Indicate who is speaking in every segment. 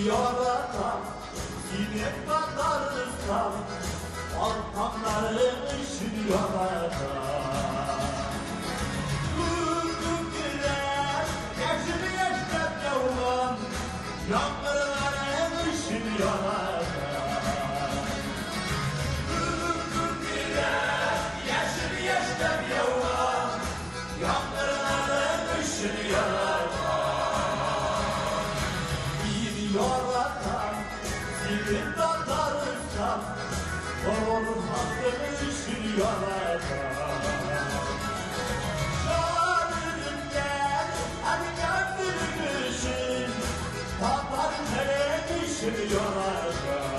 Speaker 1: yaratan yine kadarsan ortamların ışın yaratan Durduk girer yaşını yaşat yavan yağmurların ışın yaratan Durduk girer yaşını yaşat yavan yağmurların ışın yaratan Yaratan, senin kadarsan, onun hakkını işin yaratan. Şanırım gel, hadi gönlünün işin, tatar nereye işin yaratan.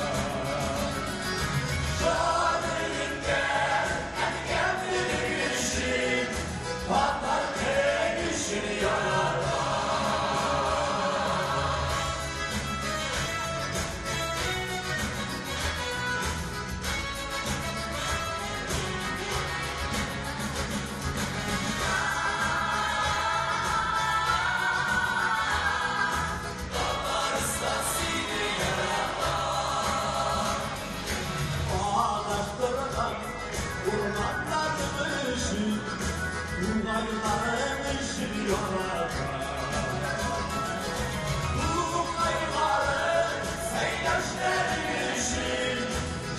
Speaker 1: Şanırım gel, hadi gönlünün işin, tatar nereye işin yaratan. Kurbanların ışığı, Ungayların ışığı yaratan. Ungayların seyyaşların ışığı,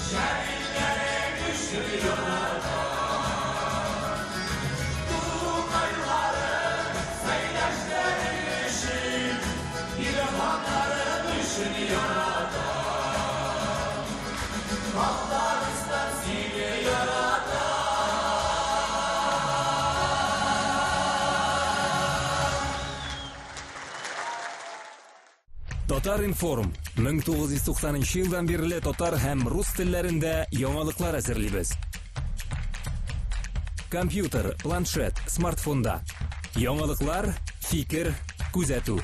Speaker 1: şehirlerin ışığı yaratan. Ungayların seyyaşların ışığı, İlhanların ışığı yaratan. Tatlaristan seni yaratan.
Speaker 2: Totar Inform 1990-yıldan beri Totar hem Rus tillerinde yangiliklar hazırlayız. Kompüter, planshet, smartfonda yangiliklar, fikir, kuzatuv.